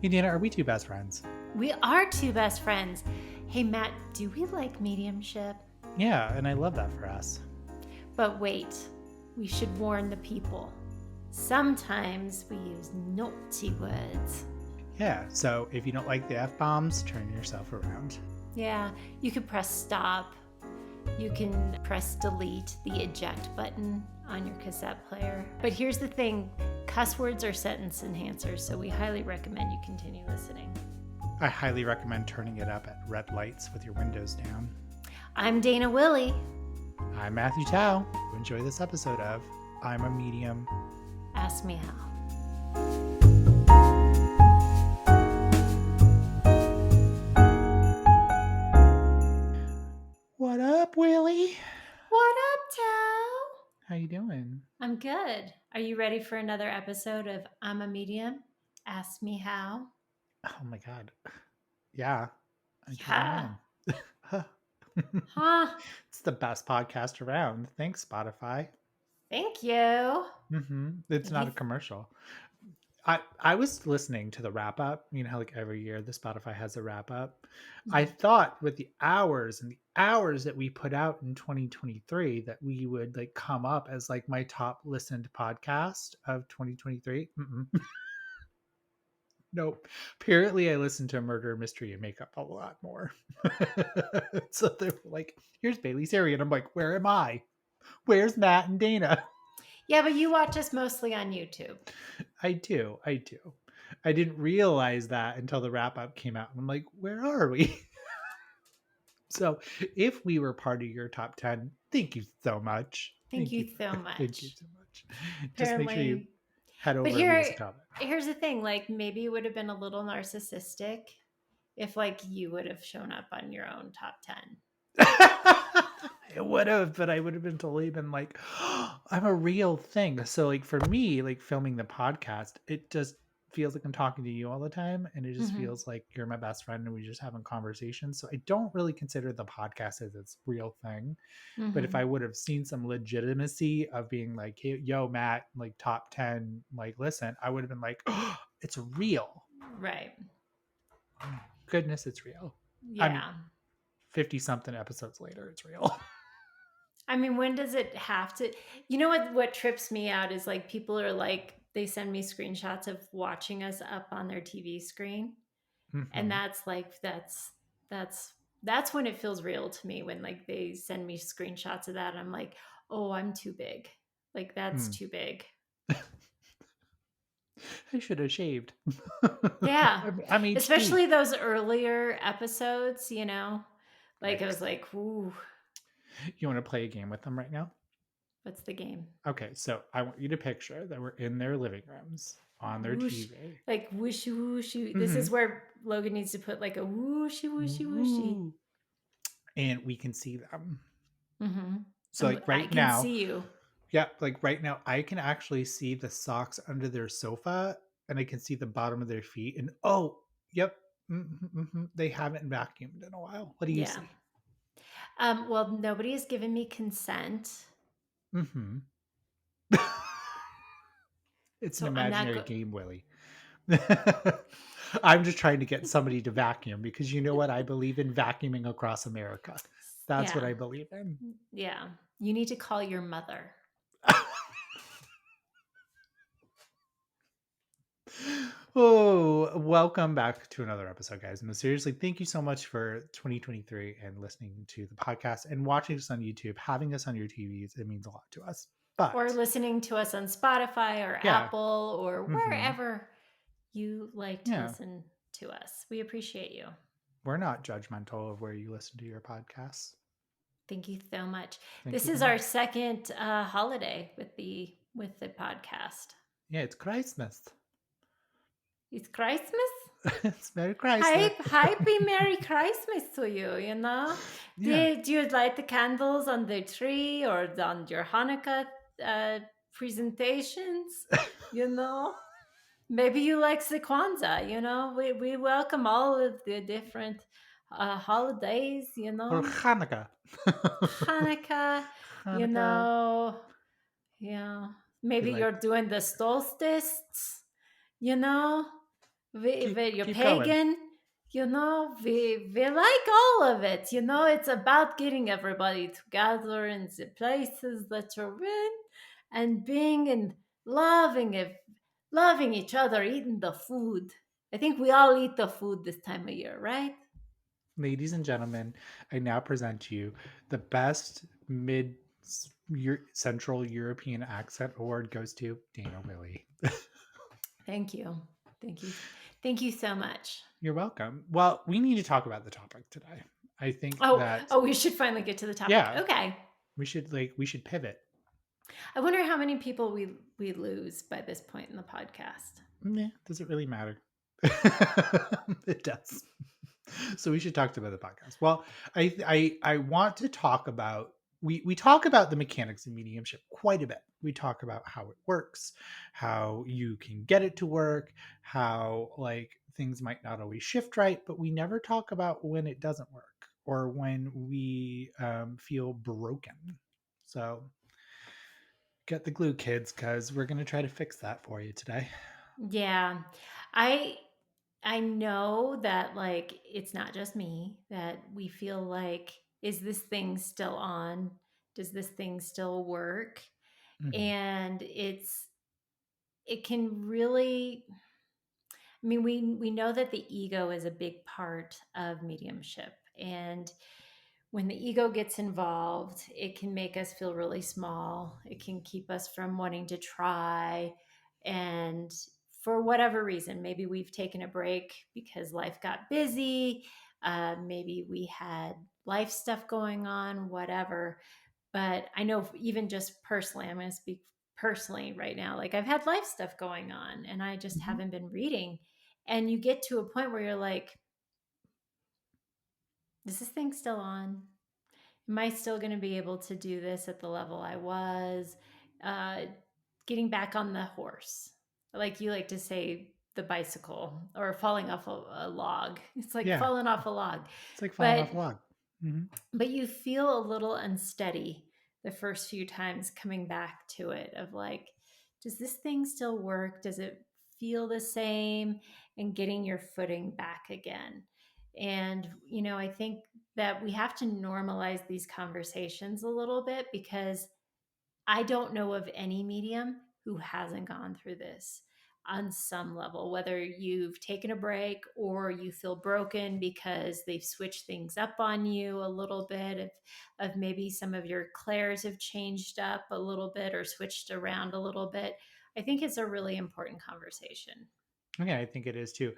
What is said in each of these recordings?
Hey, Dana, are we two best friends? We are two best friends. Hey, Matt, do we like mediumship? Yeah, and I love that for us. But wait, we should warn the people. Sometimes we use naughty words. Yeah, so if you don't like the F-bombs, turn yourself around. Yeah, you could press stop. You can press delete, the eject button on your cassette player. But here's the thing, cuss words are sentence enhancers, so we highly recommend you continue listening. I highly recommend turning it up at red lights with your windows down. I'm Dana Willie. I'm Matthew Tao. Enjoy this episode of I'm a Medium. Ask me how. What up, Willie? What up, Tao? How you doing? I'm good. Are you ready for another episode of I'm a Medium? Ask me how. Oh my god. Yeah, I totally Yeah. am. Huh. It's the best podcast around. Thanks, Spotify. Thank you. It's If not a you commercial. I was listening to the wrap up. You know how like every year the Spotify has a wrap up. I thought with the hours and the hours that we put out in 2023 that we would like come up as like my top listened podcast of 2023. Nope. Apparently I listened to Murder, Mystery, and Makeup a lot more. So they were like, here's Bailey's area. And I'm like, where am I? Where's Matt and Dana? Yeah, but you watch us mostly on YouTube. I do. I didn't realize that until the wrap up came out. And I'm like, where are we? So if we were part of your top 10, thank you so much. Thank you Thank so you much. so much. Just make sure you Apparently. head But over and leave us a comment. here's the thing, like maybe it would have been a little narcissistic if like you would have shown up on your own top 10. It would have, but I would have been totally been like, oh, I'm a real thing. So like for me, like filming the podcast, it just feels like I'm talking to you all the time. And it just feels like you're my best friend and we just having conversations. So I don't really consider the podcast as its real thing. But if I would have seen some legitimacy of being like, hey, yo, Matt, like top 10, like listen, I would have been like, oh, it's real. Right. Goodness, it's real. I mean, Yeah. 50 something episodes later, it's real. I mean, when does it have to? You know what trips me out is like people are like they send me screenshots of watching us up on their TV screen, and that's like that's when it feels real to me when like they send me screenshots of that. I'm like, oh, I'm too big. Like that's too big. I should have shaved. Yeah, I'm HD. especially those earlier episodes. Like I was Yikes. like, ooh, You want to play a game with them right now? what's the game? Okay, so I want you to picture that we're in their living rooms on their Whoosh, TV. like whooshy whooshy. This Mm-hmm. is where Logan needs to put like a whooshy whooshy whooshy. Woo. And we can see them. Mm-hmm. So like I right can now, see you. yeah, like right now, I can actually see the socks under their sofa, and I can see the bottom of their feet. And oh, yep, they haven't vacuumed in a while. What do you Yeah. see? Well, nobody has given me consent, Mm-hmm. It's an so I'm not imaginary good. game, Willie. I'm just trying to get somebody to vacuum because you know what? I believe in vacuuming across America. That's what Yeah, I believe in. yeah. You need to call your mother. Oh, welcome back to another episode, guys. And seriously, thank you so much for 2023 and listening to the podcast and watching us on YouTube, having us on your TVs. It means a lot to us. Or But listening to us on Spotify or yeah, Apple or hmm wherever you like to yeah, listen to us. We appreciate you. we're not judgmental of where you listen to your podcasts. Thank you so much. Thank This you so is our much. second holiday with the podcast. Yeah, it's Christmas. It's Christmas. It's Merry Chrysler. Happy Merry Christmas to you, you know? Yeah. Do you light the candles on the tree or on your Hanukkah presentations? You know? Maybe you like the Kwanzaa, you know? We welcome all of the different holidays, you Or know? Hanukkah. Hanukkah, you Hanukkah. know? Yeah. We Maybe like you're doing the solstice, you know? You're Keep going. pagan, we like all of it. It's about getting everybody together in the places that you're in and being and loving it, loving each other, eating the food. I think we all eat the food this time of year, right? Ladies and gentlemen, I now present to you the best mid Central European accent award goes to Dana Willie. Thank you. Thank you. Thank you so much. You're welcome. Well, we need to talk about the topic today. I think Oh, that oh, we should finally get to the topic. yeah, Okay. we should pivot. I wonder how many people we lose by this point in the podcast. Nah, does it really matter? It does. So we should talk about the podcast. Well, I want to talk about we talk about the mechanics of mediumship quite a bit. We talk about how it works, how you can get it to work, how like things might not always shift right, but we never talk about when it doesn't work or when we feel broken. So get the glue, kids, because we're going to try to fix that for you today. Yeah. I I know that like it's not just me that we feel like is this thing still on? Does this thing still work? Mhm. And it can really, I mean, we know that the ego is a big part of mediumship, and when the ego gets involved, it can make us feel really small. It can keep us from wanting to try. And for whatever reason, maybe we've taken a break because life got busy. Maybe we had life stuff going on, whatever. But I know even just personally, I'm going to speak personally right now. Like I've had life stuff going on and I just Mhm. haven't been reading. And you get to a point where you're like, is this thing still on? Am I still going to be able to do this at the level I was? Uh, Getting back on the horse, like you like to say, the bicycle or falling off a log. It's like Yeah, falling off a log, it's like falling but off a log. Mhm. you feel a little unsteady the first few times coming back to it of like, does this thing still work? Does it feel the same? And getting your footing back again. And I think that we have to normalize these conversations a little bit because I don't know of any medium who hasn't gone through this on some level, whether you've taken a break or you feel broken because they've switched things up on you a little bit, of maybe some of your clairs have changed up a little bit or switched around a little bit. I think it's a really important conversation. Yeah, I think it is too,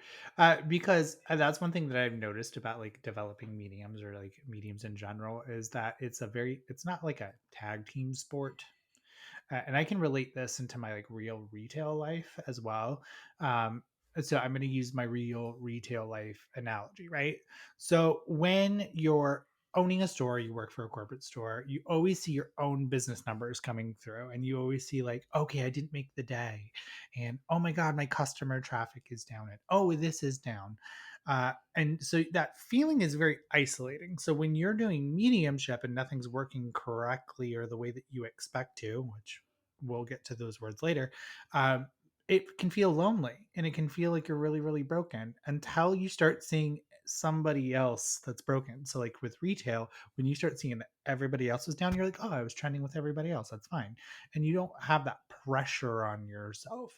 because that's one thing that I've noticed about like developing mediums or like mediums in general is that it's not like a tag team sport. And I can relate this into my like real retail life as well. Um, so I'm going to use my real retail life analogy, right? So when you're owning a store, you work for a corporate store, you always see your own business numbers coming through, and you always see like, okay, I didn't make the day, and oh my god, my customer traffic is down, and oh, this is down. And so that feeling is very isolating. So when you're doing mediumship and nothing's working correctly or the way that you expect to, which we'll get to those words later, um, it can feel lonely and it can feel like you're really, really broken until you start seeing somebody else that's broken. So, like with retail, when you start seeing that everybody else is down, you're like, oh, I was trending with everybody else. That's fine. And you don't have that pressure on yourself.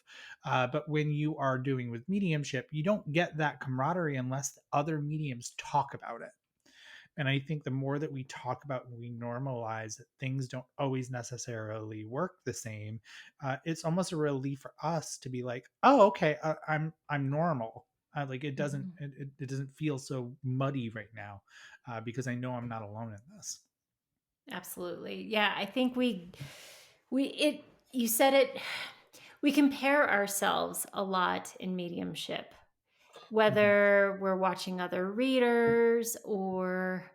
But when you are doing with mediumship, you don't get that camaraderie unless the other mediums talk about it. And I think the more that we talk about and we normalize that things don't always necessarily work the same, it's almost a relief for us to be like, oh, okay, I'm normal. Like Mhm. it doesn't feel so muddy right now because I know I'm not alone in this. Absolutely. Yeah, I think we it you said it, we compare ourselves a lot in mediumship, Mhm. whether we're watching other readers or,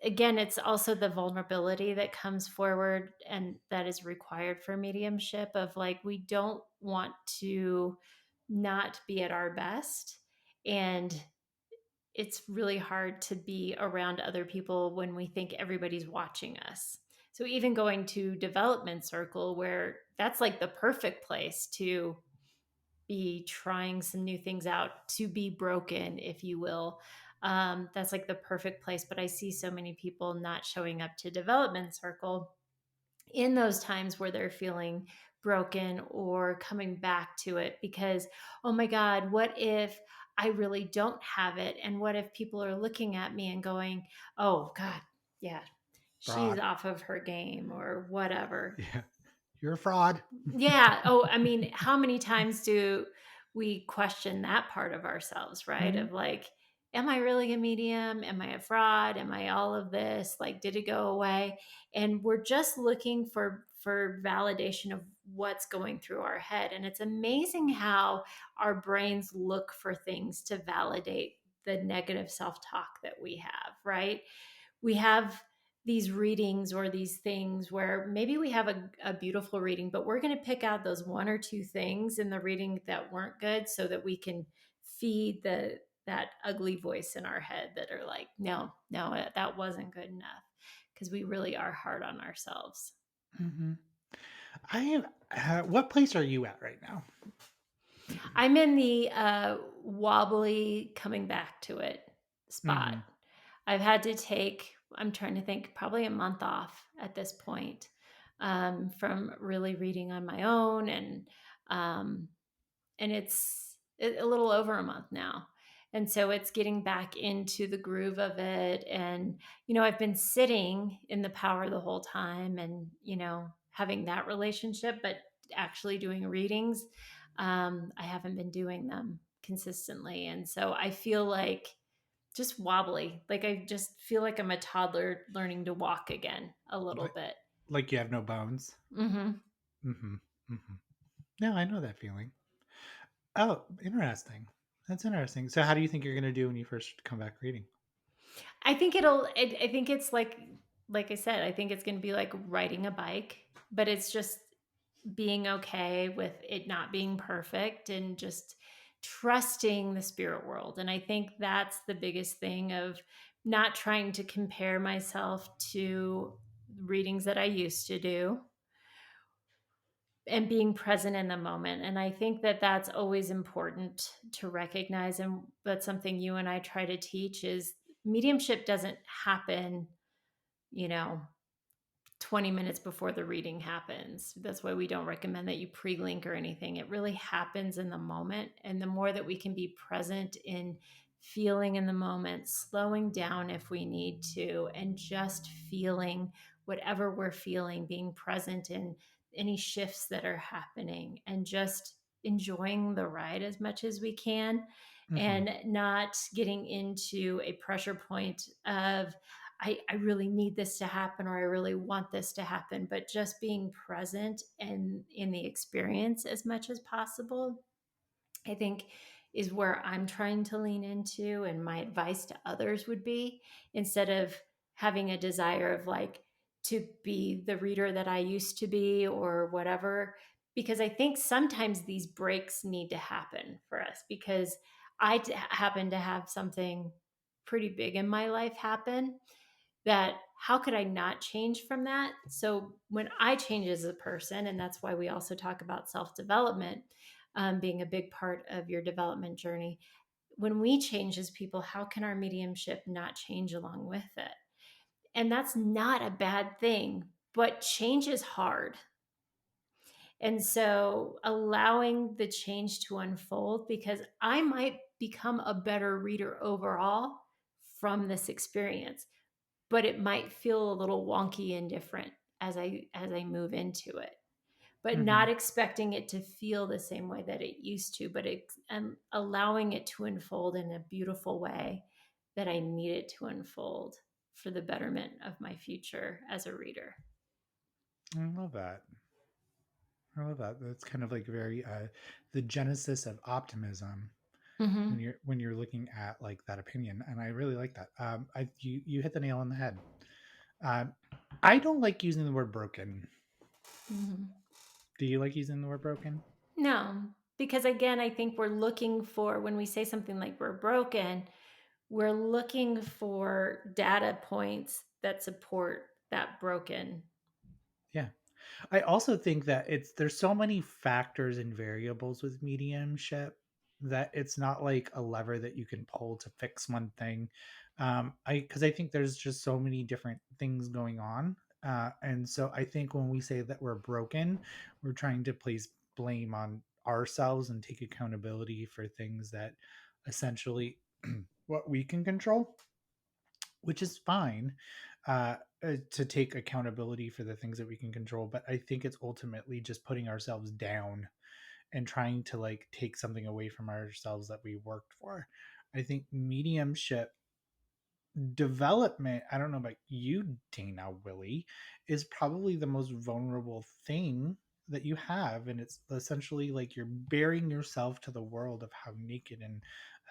again, it's also the vulnerability that comes forward and that is required for mediumship of like we don't want to not be at our best, and it's really hard to be around other people when we think everybody's watching us. So even going to development circle, where that's like the perfect place to be trying some new things out, to be broken, if you will. That's like the perfect place. But I see so many people not showing up to development circle in those times where they're feeling broken or coming back to it because, oh my God, what if I really don't have it? And what if people are looking at me and going, oh God, yeah, she's Fraud. off of her game or whatever. Yeah. You're a fraud. Yeah. Oh, I mean, how many times do we question that part of ourselves, right? Mhm. Of like, am I really a medium? Am I a fraud? Am I all of this? Like, did it go away? And we're just looking for validation of what's going through our head. And it's amazing how our brains look for things to validate the negative self-talk that we have, right? We have these readings or these things where maybe we have a beautiful reading, but we're going to pick out those one or two things in the reading that weren't good so that we can feed that ugly voice in our head that are like, no, no, that wasn't good enough, because we really are hard on ourselves. Mhm. I am. What place are you at right now? I'm in the wobbly coming back to it spot. Mhm. I've had to take, I'm trying to think, probably a month off at this point, from really reading on my own. Um, and it's a little over a month now. And so it's getting back into the groove of it. And, I've been sitting in the power the whole time and, having that relationship, but actually doing readings, I haven't been doing them consistently. And so I feel like just wobbly. Like I just feel like I'm a toddler learning to walk again a little Like, bit. like you have no bones. Hmm. Mhm. Mhm. No, I know that feeling. Oh, interesting. That's interesting. So, how do you think you're gonna do when you first come back reading? I think I think it's like I said, I think it's going to be like riding a bike, but it's just being okay with it not being perfect and just trusting the spirit world. And I think that's the biggest thing of not trying to compare myself to readings that I used to do and being present in the moment. And I think that that's always important to recognize. And that's something you and I try to teach is mediumship doesn't happen, you know, 20 minutes before the reading happens. That's why we don't recommend that you pre-link or anything. It really happens in the moment. And the more that we can be present in feeling in the moment, slowing down if we need to, and just feeling whatever we're feeling, being present in any shifts that are happening, and just enjoying the ride as much as we can, Mhm. and not getting into a pressure point of, I really need this to happen or I really want this to happen, but just being present and in the experience as much as possible, I think is where I'm trying to lean into. And my advice to others would be, instead of having a desire of like to be the reader that I used to be or whatever, because I think sometimes these breaks need to happen for us, because happen to have something pretty big in my life happen that, how could I not change from that? So when I change as a person, and that's why we also talk about self development, being a big part of your development journey. When we change as people, how can our mediumship not change along with it? And that's not a bad thing, but change is hard. And so allowing the change to unfold, because I might become a better reader overall from this experience, but it might feel a little wonky and different as I move into it, but not Mhm. expecting it to feel the same way that it used to, but and allowing it to unfold in a beautiful way that I need it to unfold for the betterment of my future as a reader. I love that. I love that. That's kind of like very the genesis of optimism when Hmm. you're looking at like that opinion, and I really like that. I you hit the nail on the head. Um, I don't like using the word broken. Hmm. Do you like using the word broken? No, because again, I think we're looking for, when we say something like we're broken, we're looking for data points that support that broken. Yeah. I also think that there's so many factors and variables with mediumship that it's not like a lever that you can pull to fix one thing. I because I think there's just so many different things going on. And so I think when we say that we're broken, we're trying to place blame on ourselves and take accountability for things that essentially what we can control, which is fine, to take accountability for the things that we can control. But I think it's ultimately just putting ourselves down and trying to like take something away from ourselves that we worked for. I think mediumship development, I don't know about you, Dana Willie, is probably the most vulnerable thing that you have. And it's essentially like you're bearing yourself to the world of how naked and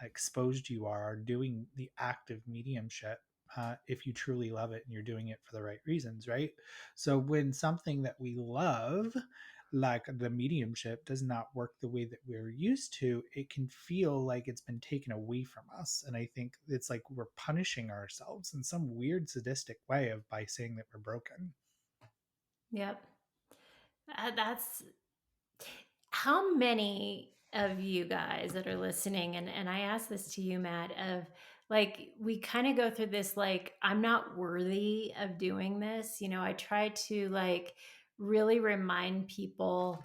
exposed you are doing the act of mediumship. If you truly love it and you're doing it for the right reasons, right? So when something that we love, like the mediumship, does not work the way that we're used to, it can feel like it's been taken away from us. And I think it's like we're punishing ourselves in some weird sadistic way of by saying that we're broken. Yep. That's how many of you guys that are listening, and I ask this to you, Matt, of like, we kind of go through this, like, I'm not worthy of doing this. I try to like really remind people,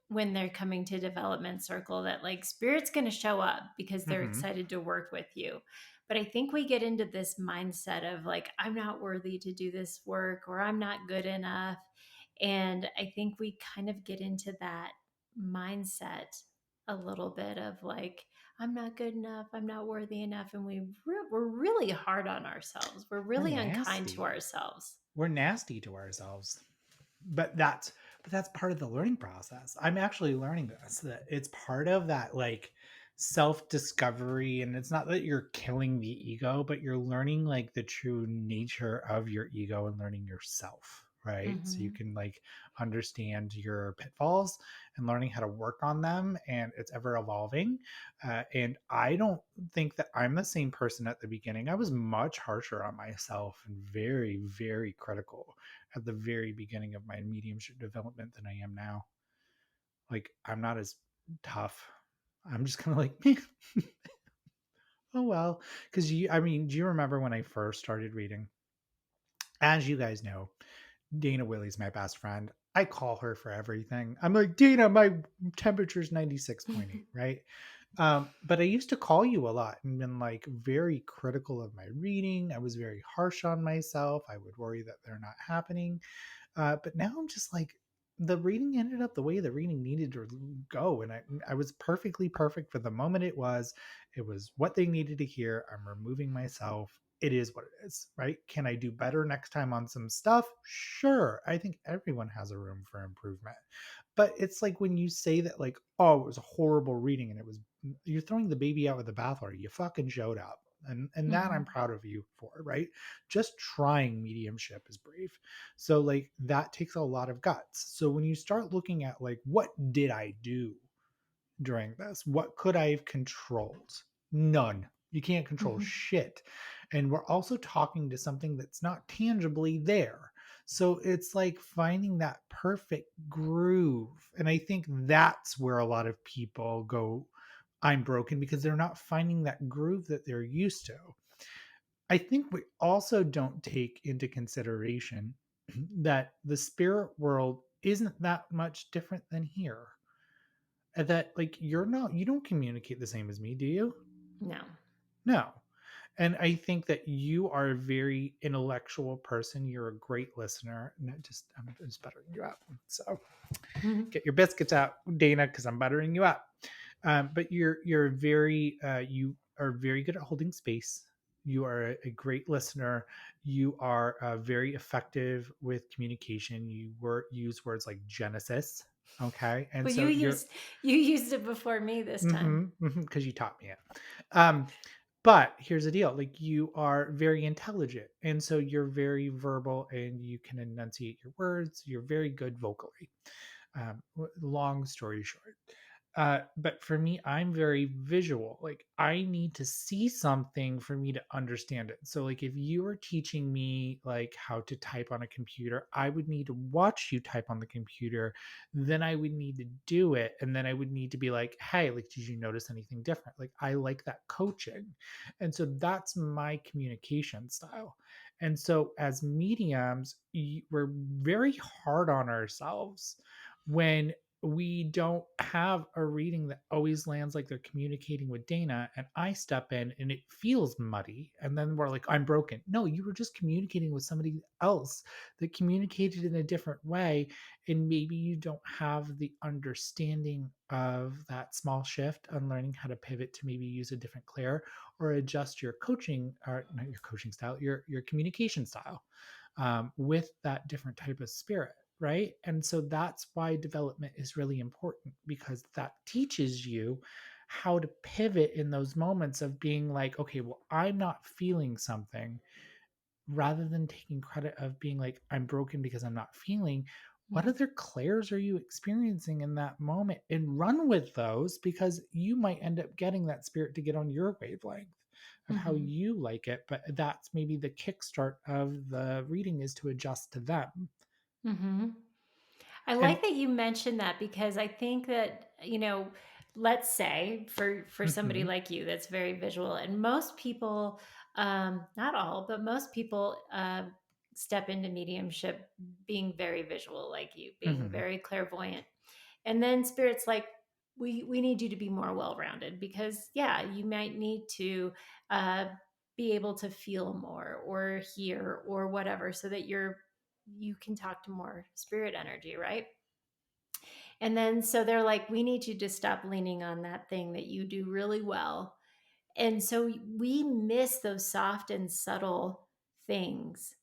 when they're coming to development circle, that like spirit's going to show up because they're Mm-hmm. excited to work with you. But I think we get into this mindset of like, I'm not worthy to do this work, or I'm not good enough. And I think we kind of get into that mindset a little bit of like, I'm not good enough, I'm not worthy enough. And we're really hard on ourselves, we're We're really unkind to nasty. ourselves. We're nasty to ourselves. But that's part of the learning process. I'm actually learning this, that it's part of that like self discovery. And it's not that you're killing the ego, but you're learning like the true nature of your ego and learning yourself, right? So you Hmm. can like understand your pitfalls and learning how to work on them, and it's ever evolving. And I don't think that I'm the same person at the beginning. I was much harsher on myself and very, very critical at the very beginning of my mediumship development than I am now. Like, I'm not as tough. I'm just kind of like, oh well. Because I mean, do you remember when I first started reading? As you guys know, Dana Willie's my best friend. I call her for everything. I'm like, Dana, my temperature's 96.8, right? But I used to call you a lot and been like very critical of my reading. I was very harsh on myself. I would worry that they're not happening. But now I'm just like, the reading ended up the way the reading needed to go. And I was perfectly perfect for the moment it was. It was what they needed to hear. I'm removing myself. It is what it is, right? Can I do better next time on some stuff? Sure. I think everyone has a room for improvement. But it's like when you say that, like, oh, it was a horrible reading and you're throwing the baby out with the bathwater. You fucking showed up. And that I'm Hmm. proud of you for, right? Just trying mediumship is brave. So like that takes a lot of guts. So when you start looking at like what did I do during this? What could I have controlled? None. You can't control Hmm. shit. And we're also talking to something that's not tangibly there. So it's like finding that perfect groove. And I think that's where a lot of people go, I'm broken, because they're not finding that groove that they're used to. I think we also don't take into consideration that the spirit world isn't that much different than here. And that like you don't communicate the same as me, do you? No. No. And I think that you are a very intellectual person. You're a great listener. And I'm just buttering you up. So get your biscuits out, Dana, because I'm buttering you up. But you are very good at holding space. You are a great listener. You are very effective with communication. Use words like Genesis. Okay, and Well, so you used it before me this time. because you taught me it. Um, but here's the deal: like you are very intelligent, and so you're very verbal, and you can enunciate your words. You're very good vocally. Long story short, But for me, I'm very visual. Like I need to see something for me to understand it. So like if you were teaching me like how to type on a computer, I would need to watch you type on the computer. Then I would need to do it. And then I would need to be like, hey, like, did you notice anything different? Like I like that coaching. And so that's my communication style. And so as mediums, we're very hard on ourselves when we don't have a reading that always lands like they're communicating with Dana, and I step in and it feels muddy. And then we're like, I'm broken. No, you were just communicating with somebody else that communicated in a different way. And maybe you don't have the understanding of that small shift on learning how to pivot to maybe use a different clair or adjust your coaching, or not your coaching style, your communication style with that different type of spirit, right? And so that's why development is really important, because that teaches you how to pivot in those moments of being like, okay, well, I'm not feeling something, rather than taking credit of being like, I'm broken because I'm not feeling. What Mhm. other clairs are you experiencing in that moment? And run with those, because you might end up getting that spirit to get on your wavelength of how Mhm. you like it. But that's maybe the kickstart of the reading, is to adjust to them. Mhm. I And like that you mentioned that because I think that, let's say for somebody mhm, like you that's very visual, and most people, not all, but most people step into mediumship being very visual, like you, being mhm, very clairvoyant. And then spirit's like, we need you to be more well-rounded because yeah, you might need to uh be able to feel more or hear or whatever so that you can talk to more spirit energy, right? And then so they're like, we need you to stop leaning on that thing that you do really well. And so we miss those soft and subtle things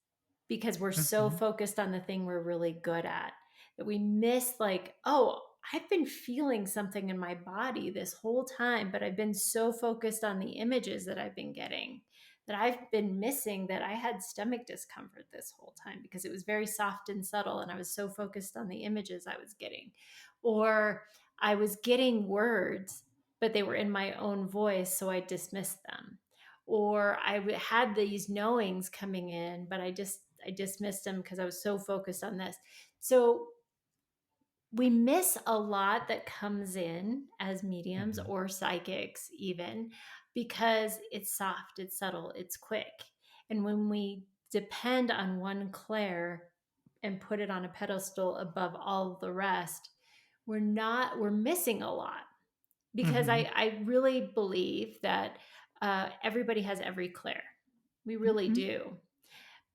because we're so mhm, focused on the thing we're really good at that we miss, like, oh, I've been feeling something in my body this whole time, but I've been so focused on the images that I've been getting that I've been missing that I had stomach discomfort this whole time because it was very soft and subtle and I was so focused on the images I was getting. Or I was getting words, but they were in my own voice, so I dismissed them. Or had these knowings coming in, but I dismissed them because I was so focused on this. So we miss a lot that comes in as mediums mhm, or psychics, even because it's soft, it's subtle, it's quick. And when we depend on one clair and put it on a pedestal above all the rest, we're missing a lot because mhm, I really believe that everybody has every clair. We really mhm, do.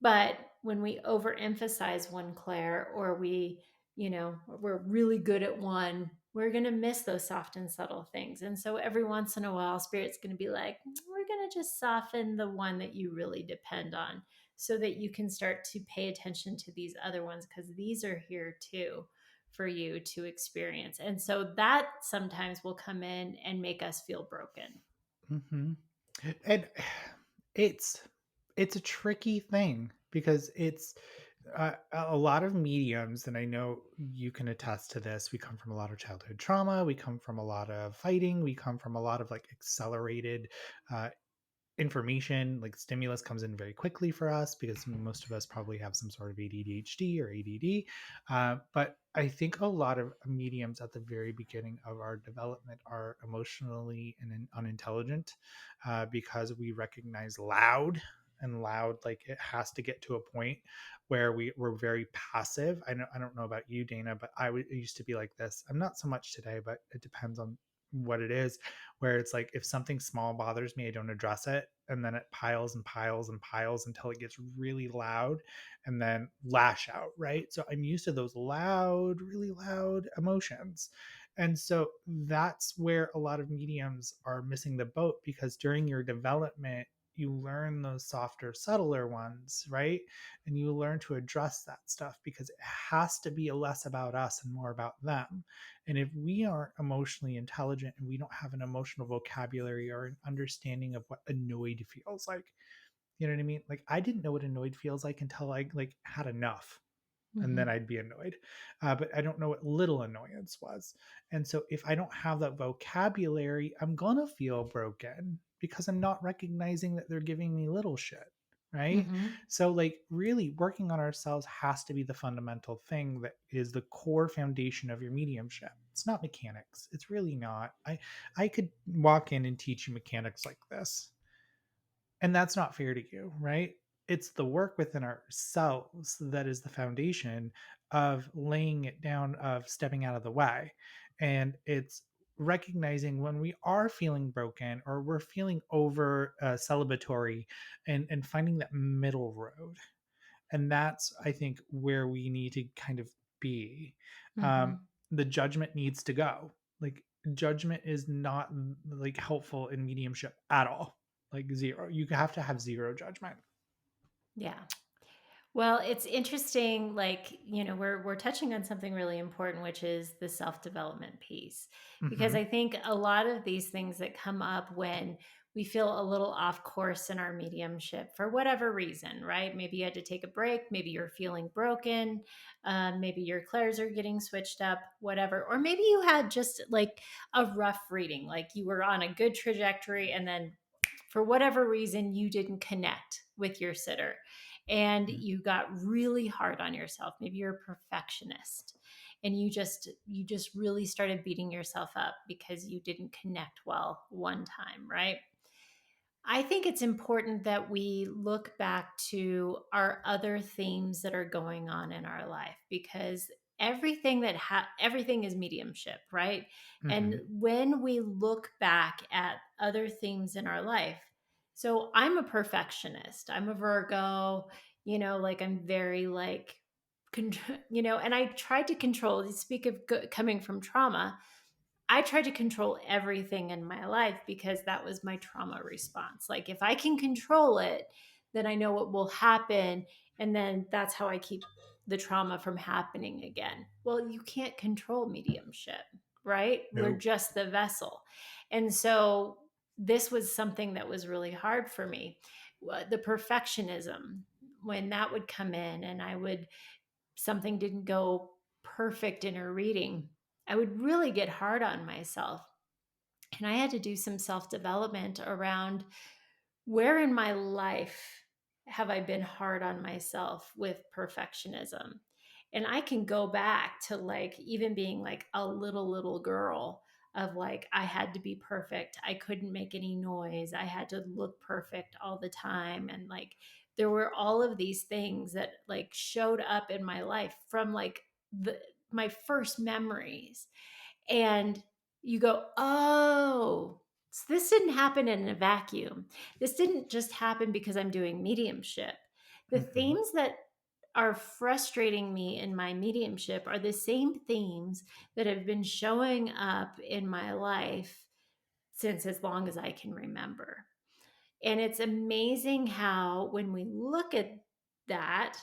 But when we overemphasize one clair or we're really good at one, we're going to miss those soft and subtle things. And so every once in a while, spirit's going to be like, we're going to just soften the one that you really depend on so that you can start to pay attention to these other ones because these are here too for you to experience. And so that sometimes will come in and make us feel broken. mhm. And it's it's a tricky thing, because it's a lot of mediums, and I know you can attest to this. We come from a lot of childhood trauma. We come from a lot of fighting. We come from a lot of like accelerated uh, information. Like stimulus comes in very quickly for us because most of us probably have some sort of ADHD or ADD. But I think a lot of mediums at the very beginning of our development are emotionally and unintelligent, because we recognize loud, and loud, like it has to get to a point where we're very passive. I don't know about you, Dana, but I used to be like this. I'm not so much today, but it depends on what it is, where it's like if something small bothers me, I don't address it. And then it piles and piles and piles until it gets really loud, and then lash out, right? So I'm used to those loud, really loud emotions. And so that's where a lot of mediums are missing the boat, because during your development, you learn those softer, subtler ones, right? And you learn to address that stuff, because it has to be less about us and more about them. And if we aren't emotionally intelligent and we don't have an emotional vocabulary or an understanding of what annoyed feels like, you know what I mean? Like I didn't know what annoyed feels like until I like had enough. and then Mhm. I'd be annoyed. But I don't know what little annoyance was. And so if I don't have that vocabulary, I'm going to feel broken because I'm not recognizing that they're giving me little shit. Right. Mhm. So, like, really working on ourselves has to be the fundamental thing that is the core foundation of your mediumship. It's not mechanics. It's really not. I could walk in and teach you mechanics like this, and that's not fair to you, right? It's the work within ourselves that is the foundation of laying it down, of stepping out of the way. And it's recognizing when we are feeling broken or we're feeling over celebratory, and finding that middle road. And that's, I think, where we need to kind of be. um, Mhm. the judgment needs to go. Like, judgment is not like helpful in mediumship at all. Like, zero. You have to have zero judgment. Yeah. Well, it's interesting, like, we're touching on something really important, which is the self-development piece. Because Hmm. I think a lot of these things that come up when we feel a little off course in our mediumship for whatever reason, right? Maybe you had to take a break, maybe you're feeling broken, maybe your clairs are getting switched up, whatever. Or maybe you had just like a rough reading, like you were on a good trajectory and then for whatever reason you didn't connect with your sitter and you got really hard on yourself. Maybe you're a perfectionist and you just really started beating yourself up because you didn't connect well one time, right? I think it's important that we look back to our other themes that are going on in our life because everything is mediumship, right? And Hmm. when we look back at other themes in our life, so I'm a perfectionist. I'm a Virgo, like I'm very like and I tried to control, speak of coming from trauma, I tried to control everything in my life because that was my trauma response. Like, if I can control it, then I know what will happen. And then that's how I keep the trauma from happening again. Well, you can't control mediumship, right? We're Nope. just the vessel. And so this was something that was really hard for me. The perfectionism, when that would come in and something didn't go perfect in a reading, I would really get hard on myself. And I had to do some self development around where in my life have I been hard on myself with perfectionism. And I can go back to like even being like a little girl of like, I had to be perfect. I couldn't make any noise. I had to look perfect all the time. And like, there were all of these things that like showed up in my life from like my first memories. And you go, oh, so this didn't happen in a vacuum. This didn't just happen because I'm doing mediumship. The Hmm. themes that are frustrating me in my mediumship are the same themes that have been showing up in my life since as long as I can remember. And it's amazing how, when we look at that,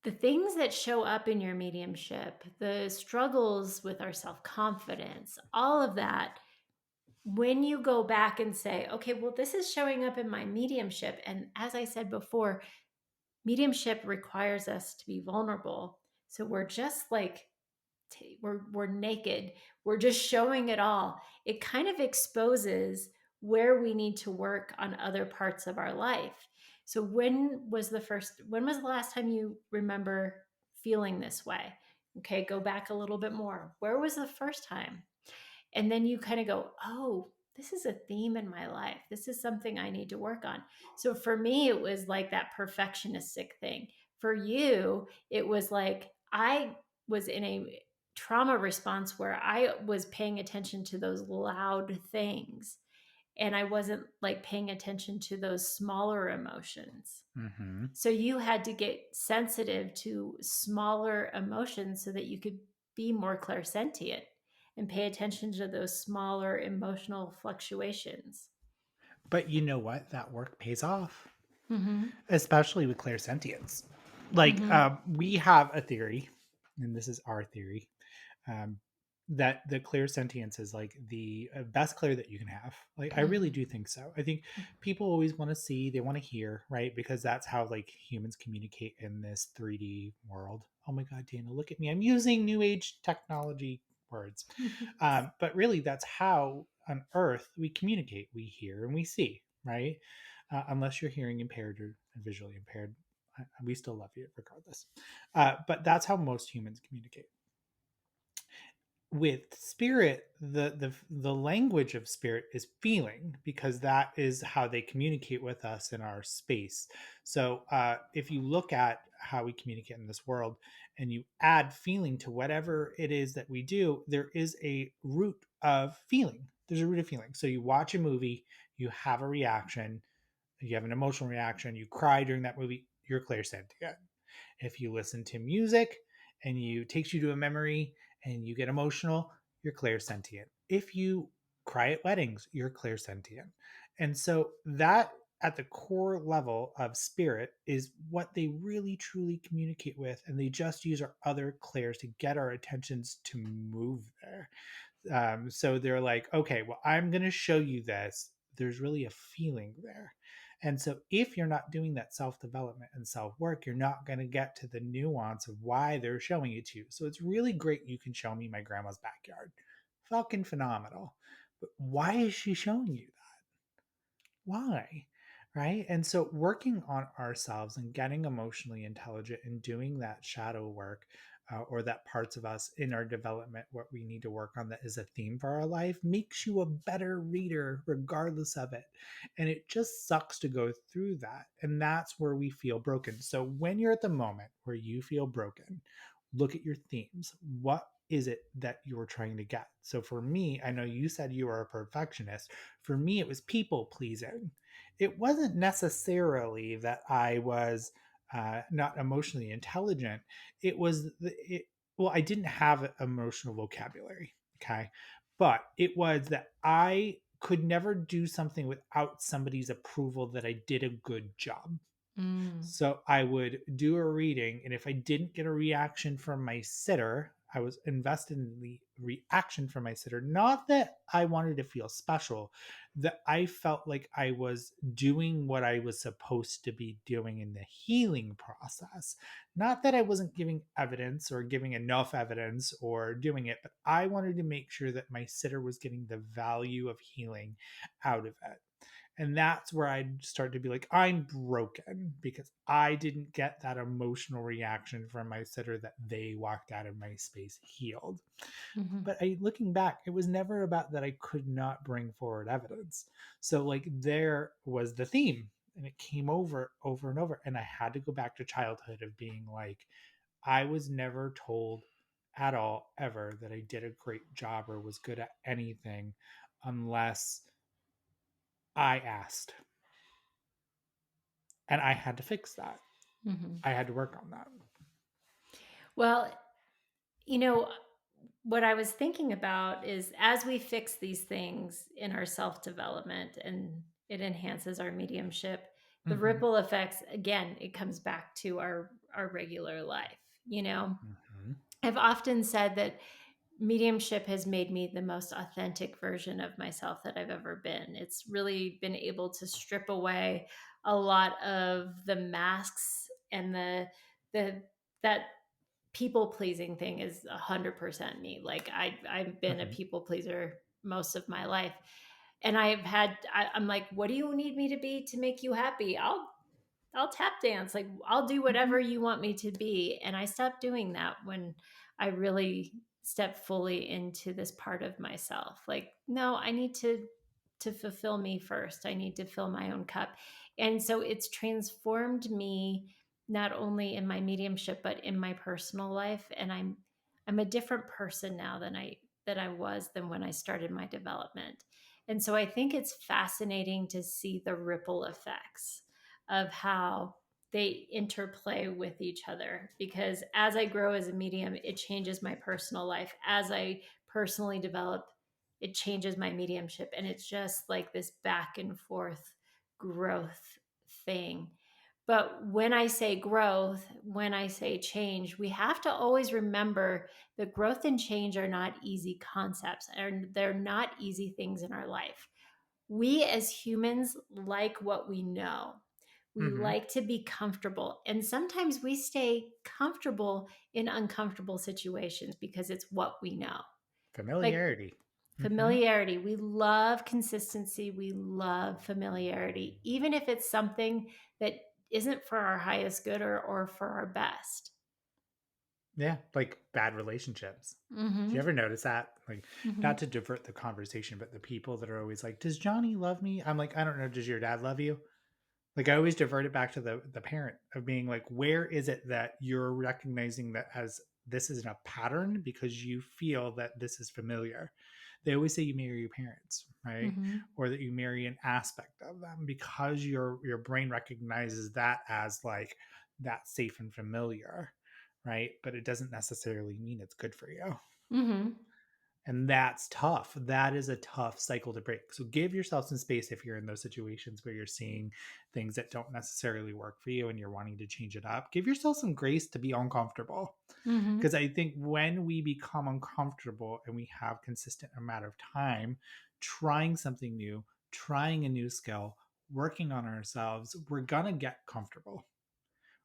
the things that show up in your mediumship, the struggles with our self confidence, all of that, when you go back and say, okay, well, this is showing up in my mediumship. And as I said before, mediumship requires us to be vulnerable. So we're just like, we're naked. We're just showing it all. It kind of exposes where we need to work on other parts of our life. So when was the last time you remember feeling this way? Okay, go back a little bit more. Where was the first time? And then you kind of go, oh, this is a theme in my life. This is something I need to work on. So for me, it was like that perfectionistic thing. For you, it was like I was in a trauma response where I was paying attention to those loud things and I wasn't like paying attention to those smaller emotions. Hmm. So you had to get sensitive to smaller emotions so that you could be more clairsentient and pay attention to those smaller emotional fluctuations. But you know what? That work pays off, Mhm. especially with clairsentience. Like, Mhm. we have a theory, and this is our theory. that the clear sentience is like the best clear that you can have. Like I really Mhm. do think so. I think people always want to see, they want to hear, right? Because that's how like humans communicate in this 3D world. Oh my god, Dana, look at me, I'm using new age technology words. But really that's how on earth we communicate. We hear and we see, right? Unless you're hearing impaired or visually impaired, we still love you regardless. But that's how most humans communicate. With spirit, the language of spirit is feeling, because that is how they communicate with us in our space. So if you look at how we communicate in this world and you add feeling to whatever it is that we do, there is a root of feeling. There's a root of feeling. So you watch a movie, you have a reaction, you have an emotional reaction, you cry during that movie, you're clairsentient. If you listen to music and you takes you to a memory and you get emotional, you're clairsentient. If you cry at weddings, you're clairsentient. And so that at the core level of spirit is what they really truly communicate with, and they just use our other clairs to get our attentions to move there. So they're like, okay, well, I'm going to show you this. There's really a feeling there. And so if you're not doing that self development and self work, you're not going to get to the nuance of why they're showing it to you. So it's really great you can show me my grandma's backyard. Fucking phenomenal. But why is she showing you why? Right. And so working on ourselves and getting emotionally intelligent and doing that shadow work, or that parts of us in our development, what we need to work on that is a theme for our life, makes you a better reader regardless of it. And it just sucks to go through that. And that's where we feel broken. So when you're at the moment where you feel broken, look at your themes. What is it that you're trying to get? So for me, I know you said you were a perfectionist. For me, it was people pleasing. It wasn't necessarily that I was not emotionally intelligent. It was, well, I didn't have emotional vocabulary. Okay. But it was that I could never do something without somebody's approval that I did a good job. Mm. So I would do a reading, and if I didn't get a reaction from my sitter, I was invested in the reaction from my sitter. Not that I wanted to feel special, that I felt like I was doing what I was supposed to be doing in the healing process. Not that I wasn't giving evidence or giving enough evidence or doing it, but I wanted to make sure that my sitter was getting the value of healing out of it. And that's where I'd start to be like, I'm broken because I didn't get that emotional reaction from my sitter that they walked out of my space healed. Mhm. But looking back, it was never about that I could not bring forward evidence. So, like, there was the theme, and it came over and over. And I had to go back to childhood of being like, I was never told at all, ever, that I did a great job or was good at anything unless I asked. And I had to fix that. Mhm. I had to work on that. Well, you know, what I was thinking about is as we fix these things in our self development and it enhances our mediumship, the Mhm. ripple effects, again, it comes back to our regular life. You know, Mhm. I've often said that mediumship has made me the most authentic version of myself that I've ever been. It's really been able to strip away a lot of the masks and the that people pleasing thing is 100% me. Like I've been a Mhm. people pleaser most of my life. And I'm like, what do you need me to be to make you happy? I'll tap dance. Like I'll do whatever Mhm. you want me to be. And I stopped doing that when I really stepped fully into this part of myself. Like, no, I need to fulfill me first. I need to fill my own cup. And so it's transformed me not only in my mediumship but in my personal life. And I'm a different person now than I was than when I started my development. And so I think it's fascinating to see the ripple effects of how they interplay with each other because as I grow as a medium, it changes my personal life. As I personally develop, it changes my mediumship. And it's just like this back and forth growth thing. But when I say growth, when I say change, we have to always remember that growth and change are not easy concepts, and they're not easy things in our life. We as humans like what we know. We Hmm. like to be comfortable. And sometimes we stay comfortable in uncomfortable situations because it's what we know. Like Familiarity. Hmm. familiarity. We love consistency. We love familiarity, even if it's something that isn't for our highest good or for our best. Yeah, like bad relationships. Do you Mm-hmm. ever notice that? Like, Mm-hmm. not to divert the conversation, but the people that are always like, "Does Johnny love me?" I'm like, "I don't know. Does your dad love you?" Like, I always divert it back to the parent of being like, where is it that you're recognizing that as this isn't a pattern because you feel that this is familiar? They always say you marry your parents, right? Mm-hmm. Or that you marry an aspect of them because your brain recognizes that as like that safe and familiar, right? But it doesn't necessarily mean it's good for you. Mm-hmm. And that's tough. That is a tough cycle to break. So give yourself some space if you're in those situations where you're seeing things that don't necessarily work for you and you're wanting to change it up. Give yourself some grace to be uncomfortable. Mm-hmm. Because I think when we become uncomfortable and we have consistent amount of time trying something new, trying a new skill, working on ourselves, we're going to get comfortable.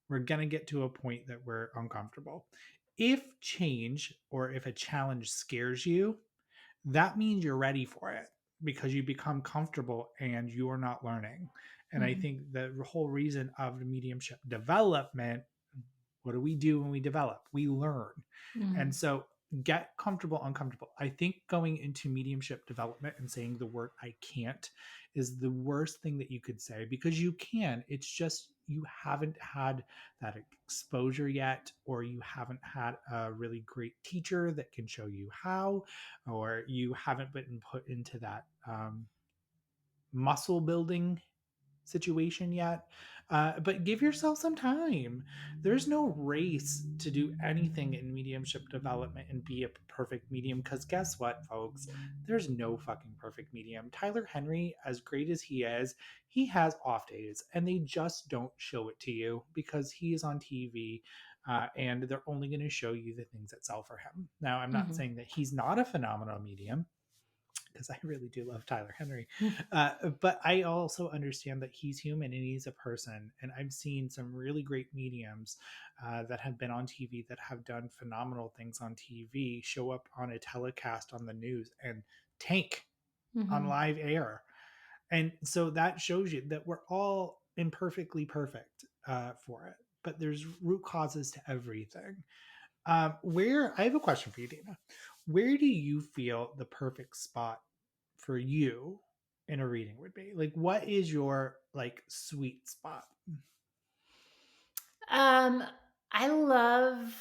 We're going to get to a point that we're uncomfortable. If change or if a challenge scares you, that means you're ready for it because you become comfortable and you're not learning. And I Mm-hmm. think the whole reason of the mediumship development, what do we do when we develop? We learn. Mm-hmm. And so get comfortable, uncomfortable. I think going into mediumship development and saying the word I can't is the worst thing that you could say because you can. It's just you haven't had that exposure yet, or you haven't had a really great teacher that can show you how, or you haven't been put into that muscle building situation yet. But give yourself some time. There's no race to do anything in mediumship development and be a perfect medium because guess what, folks? There's no fucking perfect medium. Tyler Henry, as great as he has off days and they just don't show it to you because he is on TV. And they're only going to show you the things that sell for him. Now, I'm not Mm-hmm. saying that he's not a phenomenal medium because I really do love Tyler Henry. But I also understand that he's human and he's a person. And I've seen some really great mediums that have been on TV that have done phenomenal things on TV show up on a telecast on the news and tank on Mm-hmm. live air. And so that shows you that we're all imperfectly perfect for it. But there's root causes to everything. Where I have a question for you, Dana. Where do you feel the perfect spot for you in a reading would be? Like, what is your like sweet spot? Um, I love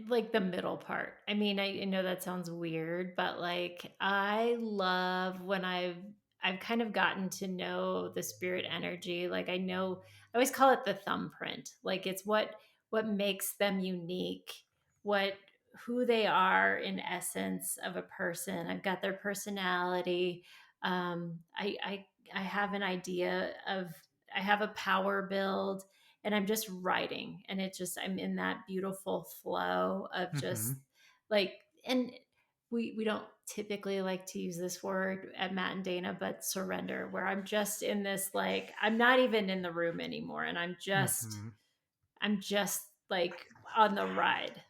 like the middle part. I mean, I know that sounds weird, but like I love when I've kind of gotten to know the spirit energy. Like I know I always call it the thumbprint. Like it's what makes them unique, what who they are in essence of a person. I've got their personality. I have an idea of I have a power build and I'm just writing and it just I'm in that beautiful flow of Mm-hmm. just like and we don't typically like to use this word at Matt and Dana, but surrender, where I'm just in this like I'm not even in the room anymore and Mm-hmm. I'm just like I love on the that. ride.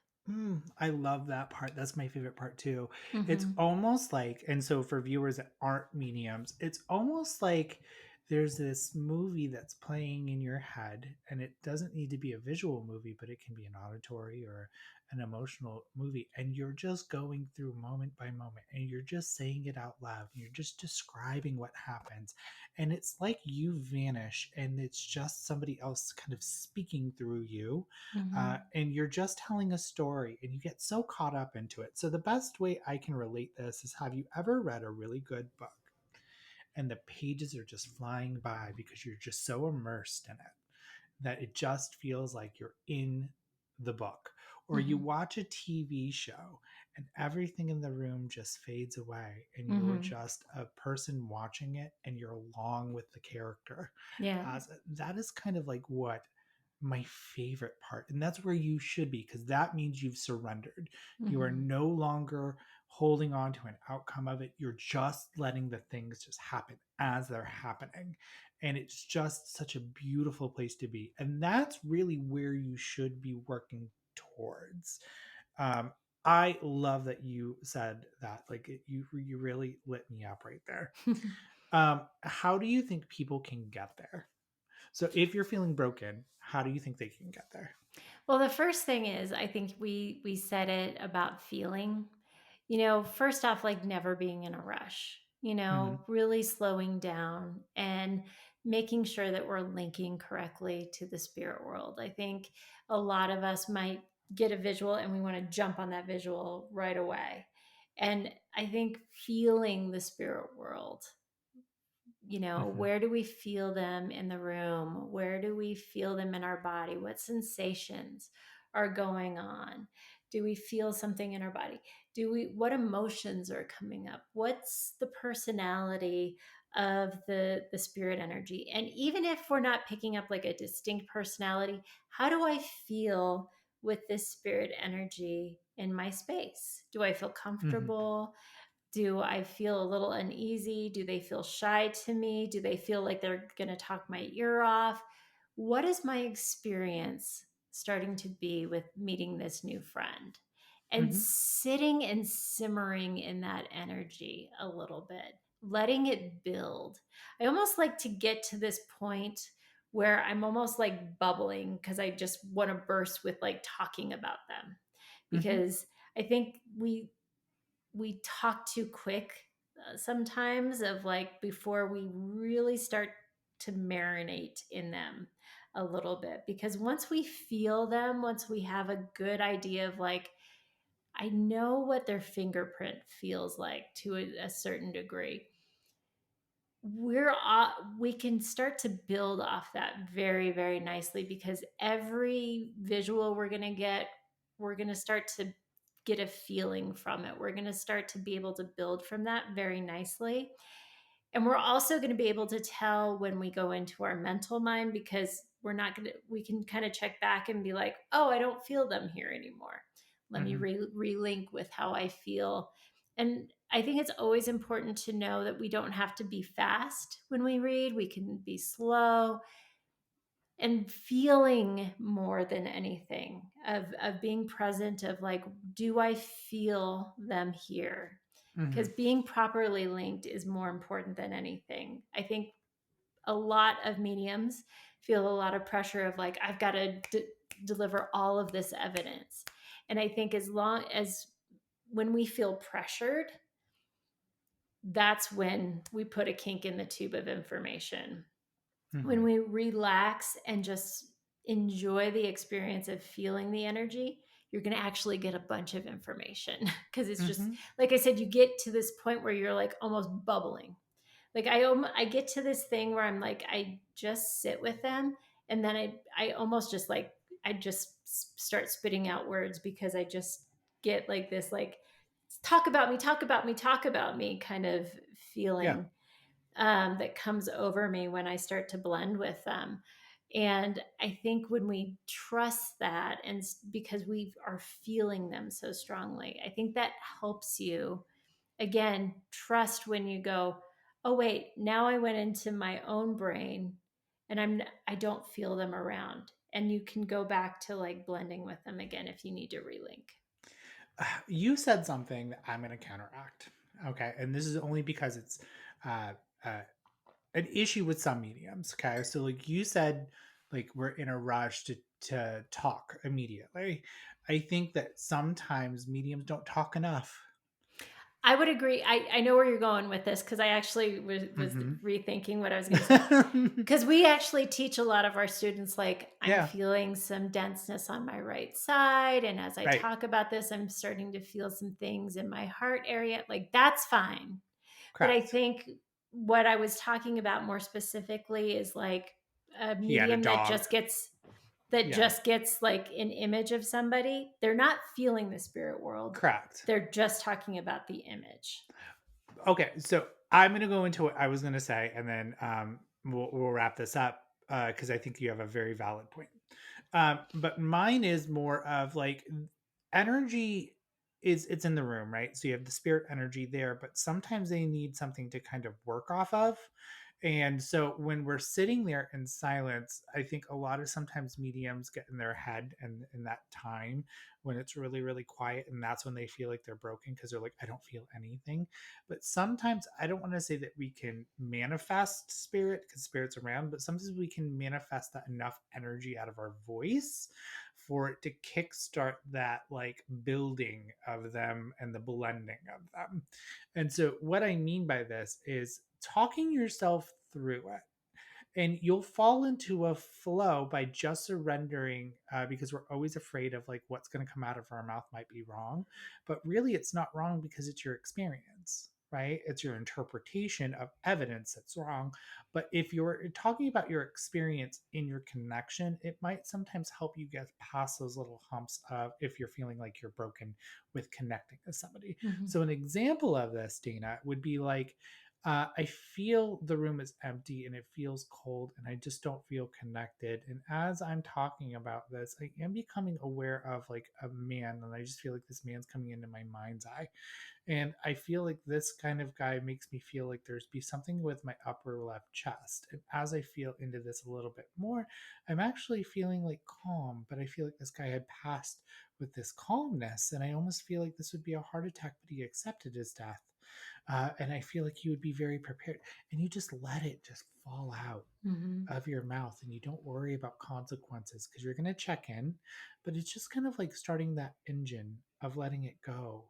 I love that part. That's my favorite part too. It's Mm-hmm. almost like, and so for viewers that aren't mediums, it's almost like there's this movie that's playing in your head, and it doesn't need to be a visual movie, but it can be an auditory or an emotional movie. And you're just going through moment by moment, and you're just saying it out loud. And you're just describing what happens. And it's like you vanish, and it's just somebody else kind of speaking through you Mm-hmm. and you're just telling a story and you get so caught up into it. So, the best way I can relate this is have you ever read a really good book and the pages are just flying by because you're just so immersed in it that it just feels like you're in the book? or you Mhm. watch a TV show and everything in the room just fades away and you're Mhm. just a person watching it and you're along with the character. Yeah. That is kind of like what my favorite part, and that's where you should be, because that means you've surrendered. You are Mhm. no longer holding on to an outcome of it. You're just letting the things just happen as they're happening, and it's just such a beautiful place to be, and that's really where you should be working towards. um, I love that you said that. Like you really lit me up right there. How do you think people can get there? So if you're feeling broken, how do you think they can get there? Well, the first thing is I think we said it about feeling. First off, like never being in a rush, Mhm, really slowing down and making sure that we're linking correctly to the spirit world. I think a lot of us might get a visual and we want to jump on that visual right away. And I think feeling the spirit world, mhm, where do we feel them in the room? Where do we feel them in our body? What sensations are going on? Do we feel something in our body? What emotions are coming up? What's the personality of the spirit energy? And even if we're not picking up like a distinct personality, how do I feel with this spirit energy in my space? Do I feel mhm, comfortable? Do I feel a little uneasy? Do they feel shy to me? Do they feel like they're going to talk my ear off? What is my experience starting to be with meeting this new friend? And mhm, sitting and simmering in that energy a little bit, letting it build. I almost like to get to this point where I'm almost like bubbling because I just want to burst with like talking about them. mhm, Because I think we talk too quick sometimes of like before we really start to marinate in them a little bit, because once we feel them, once we have a good idea of like I know what their fingerprint feels like to a certain degree, we can start to build off that very very nicely, because every visual we're going to get, we're going to start to get a feeling from it. We're going to start to be able to build from that very nicely. And we're also going to be able to tell when we go into our mental mind, because we can kind of check back and be like, oh, I don't feel them here anymore. Let me mhm, relink with how I feel. And I think it's always important to know that we don't have to be fast when we read, we can be slow and feeling more than anything, of being present, of like, do I feel them here? Because mhm, being properly linked is more important than anything. I think a lot of mediums feel a lot of pressure of like, I've got to deliver all of this evidence. And I think as long as when we feel pressured, that's when we put a kink in the tube of information. When mhm, we relax and just enjoy the experience of feeling the energy, you're going to actually get a bunch of information because it's just mhm. like I said, you get to this point where you're like almost bubbling. Like I get to this thing where I'm like I just sit with them, and then I almost just like I just start spitting out words, because I just get like this like talk about me, talk about me, talk about me kind of Yeah. feeling that comes over me when I start to blend with them. And I think when we trust that, and because we are feeling them so strongly, I think that helps you again trust when you go, oh wait, now I went into my own brain and I don't feel them around. And you can go back to like blending with them again if you need to relink. You said something that I'm going to counteract. Okay. And this is only because it's uh, uh, an issue with some mediums. Okay. So, like you said, like we're in a rush to talk immediately. I think that sometimes mediums don't talk enough. I would agree. I know where you're going with this, because I actually was Hmm. rethinking what I was going to say. Because we actually teach a lot of our students, like, I'm Yeah. feeling some denseness on my right side. And as I Right. talk about this, I'm starting to feel some things in my heart area. Like, that's fine. But I Correct. think what I was talking about more specifically is like a He had a medium that dog. just gets that Yeah. just gets like an image of somebody, they're not feeling the spirit world. Correct. They're just talking about the image. Okay, so I'm gonna go into what I was gonna say, and then we'll wrap this up because I think you have a very valid point. But mine is more of like energy is it's in the room, right? So you have the spirit energy there, but sometimes they need something to kind of work off of. And so when we're sitting there in silence, I think a lot of sometimes mediums get in their head and in that time when it's really, really quiet, and that's when they feel like they're broken because they're like, I don't feel anything. But sometimes I don't want to say that we can manifest spirit because spirit's around, but sometimes we can manifest that enough energy out of our voice for it to kickstart that like building of them and the blending of them. And so, what I mean by this is talking yourself through it, and you'll fall into a flow by just surrendering because we're always afraid of like what's going to come out of our mouth might be wrong, but really it's not wrong because it's your experience, right? It's your interpretation of evidence that's wrong. But if you're talking about your experience in your connection, it might sometimes help you get past those little humps of if you're feeling like you're broken with connecting to somebody. Mhm. So an example of this, Dana, would be like I feel the room is empty and it feels cold, and I just don't feel connected. And as I'm talking about this, I am becoming aware of like a man, and I just feel like this man's coming into my mind's eye. And I feel like this kind of guy makes me feel like there's be something with my upper left chest. And as I feel into this a little bit more, I'm actually feeling like calm, but I feel like this guy had passed with this calmness. And I almost feel like this would be a heart attack, but he accepted his death. And I feel like you would be very prepared. And you just let it just fall out Mhm. of your mouth and you don't worry about consequences because you're going to check in, but it's just kind of like starting that engine of letting it go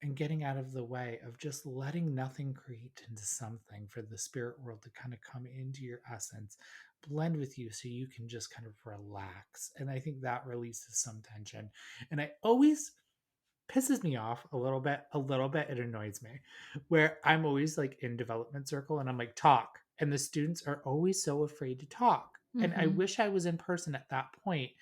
and getting out of the way of just letting nothing create into something for the spirit world to kind of come into your essence, blend with you so you can just kind of relax. And I think that releases some tension. And I always pisses me off a little bit, it annoys me, where I'm always like in development circle and I'm like, talk. And the students are always so afraid to talk. And I Mhm. wish I was in person at that point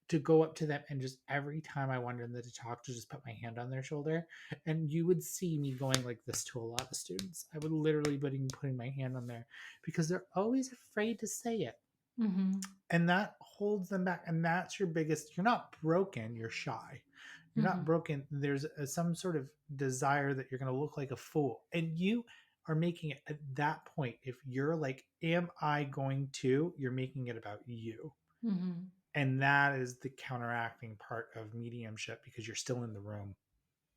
to go up to them and just every time I wanted them to talk, to just put my hand on their shoulder. And you would see me going like this to a lot of students. I would literally putting my hand on there because they're always afraid to say it. Mhm. And that holds them back. And that's your biggest, you're not broken, you're shy. You're not Mhm. broken. There's some sort of desire that you're going to look like a fool. And you are making it at that point. If you're like, am I going to? You're making it about you. Mhm. And that is the counteracting part of mediumship because you're still in the room.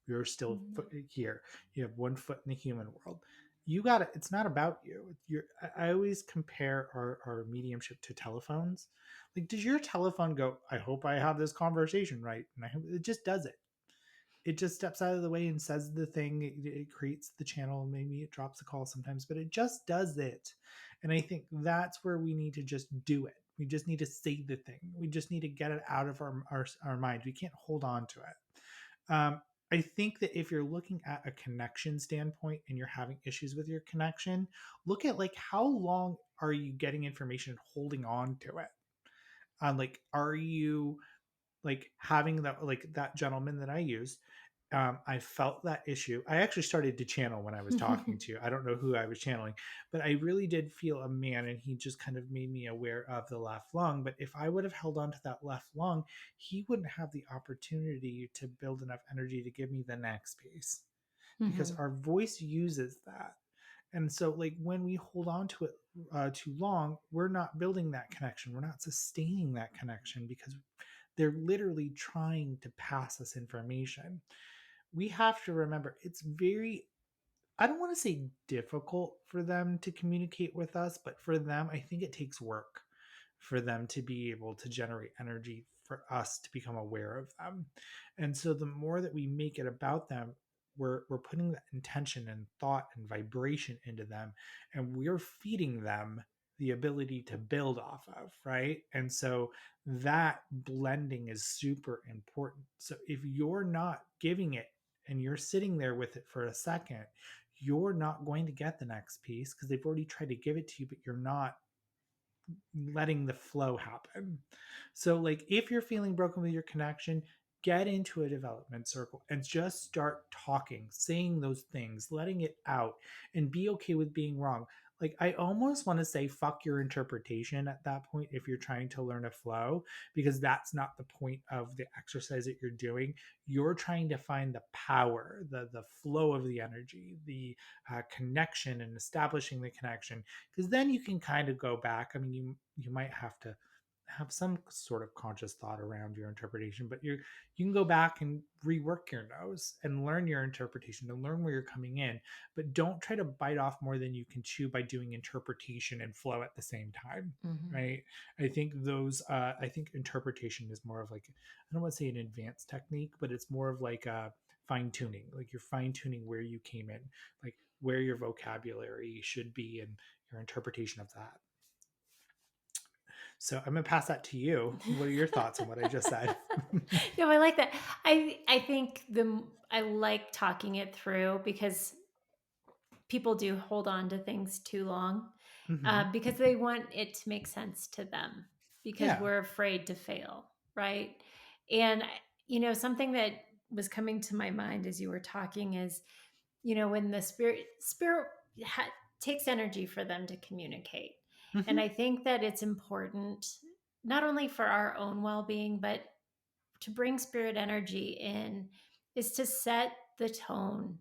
You're still Mhm. here. You have one foot in the human world. You got it. It's not about you. I always compare our mediumship to telephones. Like, does your telephone go, I hope I have this conversation right? And I hope it just does it. It just steps out of the way and says the thing. It creates the channel. Maybe it drops the call sometimes, but it just does it. And I think that's where we need to just do it. We just need to say the thing. We just need to get it out of our minds. We can't hold on to it. I think that if you're looking at a connection standpoint and you're having issues with your connection, look at like how long are you getting information and holding on to it? Like, are you like having that like that gentleman that I used, I felt that issue. I actually started to channel when I was talking to you. I don't know who I was channeling, but I really did feel a man, and he just kind of made me aware of the left lung. But if I would have held on to that left lung, he wouldn't have the opportunity to build enough energy to give me the next piece because Mhm. our voice uses that. And so, like, when we hold on to it too long, we're not building that connection. We're not sustaining that connection because they're literally trying to pass us information. We have to remember it's very, I don't want to say difficult for them to communicate with us, but for them, I think it takes work for them to be able to generate energy for us to become aware of them. And so the more that we make it about them, we're putting that intention and thought and vibration into them, and we're feeding them the ability to build off of, right? And so that blending is super important. So if you're not giving it and you're sitting there with it for a second, you're not going to get the next piece because they've already tried to give it to you, but you're not letting the flow happen. So, like, if you're feeling broken with your connection, get into a development circle and just start talking, saying those things, letting it out, and be okay with being wrong. Like, I almost want to say, fuck your interpretation at that point if you're trying to learn a flow, because that's not the point of the exercise that you're doing. You're trying to find the power, the flow of the energy, the connection, and establishing the connection, because then you can kind of go back. I mean, you might have to have some sort of conscious thought around your interpretation, but you can go back and rework your nose and learn your interpretation and learn where you're coming in, but don't try to bite off more than you can chew by doing interpretation and flow at the same time. Mhm. Right? I think interpretation is more of like, I don't want to say an advanced technique, but it's more of like a fine tuning. Like, you're fine tuning where you came in, like where your vocabulary should be and your interpretation of that. So I'm going to pass that to you. What are your thoughts on what I just said? No, I like that. I think I like talking it through because people do hold on to things too long, Hmm. because they want it to make sense to them because Yeah. we're afraid to fail, right? And something that was coming to my mind as you were talking is, when the spirit takes energy for them to communicate. And Hmm. I think that it's important not only for our own well-being, but to bring spirit energy in is to set the tone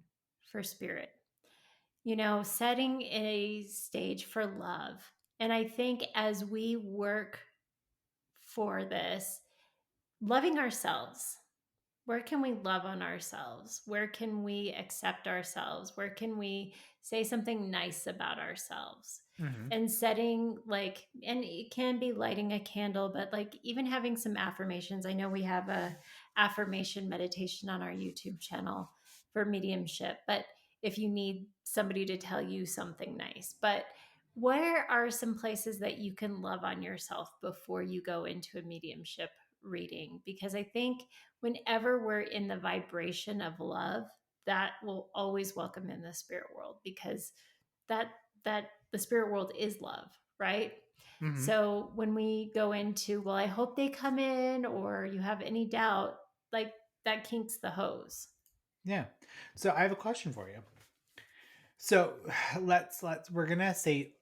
for spirit, setting a stage for love. And I think as we work for this, loving ourselves, where can we love on ourselves? Where can we accept ourselves? Where can we say something nice about ourselves? Hmm. And setting, like, and it can be lighting a candle, but like even having some affirmations. I know we have a affirmation meditation on our YouTube channel for mediumship, but if you need somebody to tell you something nice, but where are some places that you can love on yourself before you go into a mediumship reading? Because I think whenever we're in the vibration of love, that will always welcome in the spirit world, because that that the spirit world is love, right? Hmm. So when we go into, well, I hope they come in, or you have any doubt, like, that kinks the hose. Yeah. So I have a question for you. So let's we're gonna say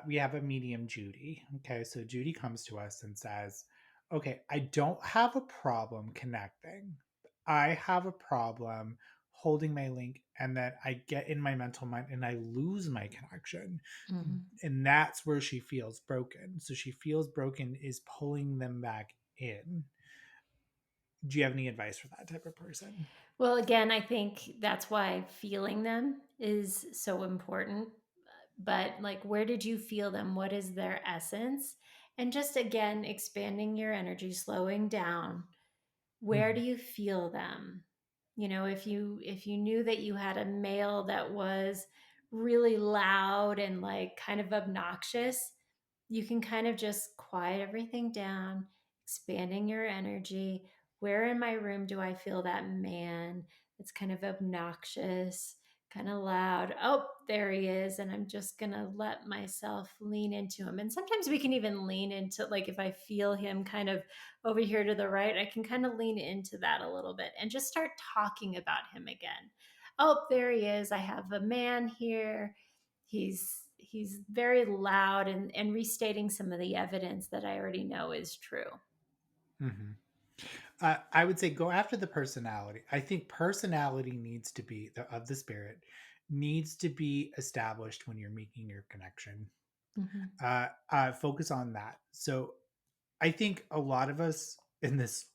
we have a medium, Judy. Okay, so Judy comes to us and says, "Okay, I don't have a problem connecting. I have a problem holding my link, and then I get in my mental mind and I lose my connection, Mm-hmm. and that's where she feels broken. So she feels broken is pulling them back in. Do you have any advice for that type of person?" Well, again, I think that's why feeling them is so important. But like, where did you feel them? What is their essence? And just again, expanding your energy, slowing down. Where do Hmm. you feel them? If you knew that you had a male that was really loud and like kind of obnoxious, you can kind of just quiet everything down, expanding your energy. Where in my room do I feel that man that's kind of obnoxious, kind of loud? Oh, there he is. And I'm just going to let myself lean into him. And sometimes we can even lean into, like, if I feel him kind of over here to the right, I can kind of lean into that a little bit and just start talking about him again. Oh, there he is. I have a man here. He's very loud and restating some of the evidence that I already know is true. Hmm. I would say go after the personality. I think personality needs to be of the spirit needs to be established when you're making your connection. Mm-hmm. Focus on that. So I think a lot of us in this,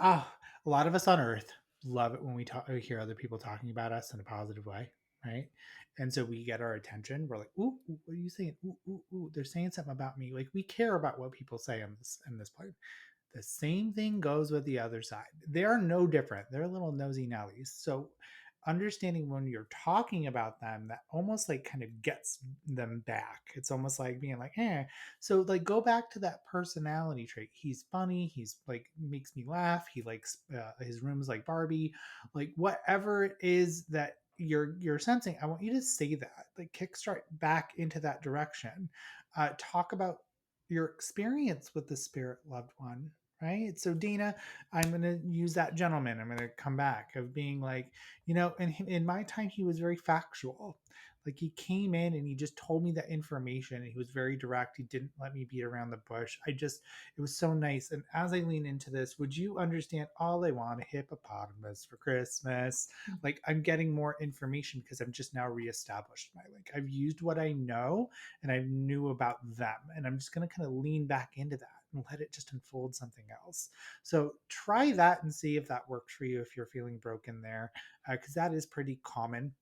a lot of us on Earth love it when we hear other people talking about us in a positive way, right? And so we get our attention. We're like, ooh, ooh, what are you saying? Ooh, ooh, ooh, they're saying something about me. Like, we care about what people say on this plane. The same thing goes with the other side. They are no different. They're little nosy Nellies. So understanding when you're talking about them, that almost like kind of gets them back. It's almost like being like, eh. So like go back to that personality trait. He's funny. He's like makes me laugh. He likes his room's like Barbie. Like whatever it is that you're sensing, I want you to say that. Like kickstart back into that direction. talk about your experience with the spirit loved one, right? So Dana, I'm going to use that gentleman. I'm going to come back of being like, in my time, he was very factual. Like he came in and he just told me that information. And he was very direct. He didn't let me beat around the bush. It was so nice. And as I lean into this, would you understand all I want a hippopotamus for Christmas? Like I'm getting more information because I'm just now reestablished my link. I've used what I know and I knew about them. And I'm just going to kind of lean back into that and let it just unfold something else. So try that and see if that works for you if you're feeling broken there, because that is pretty common.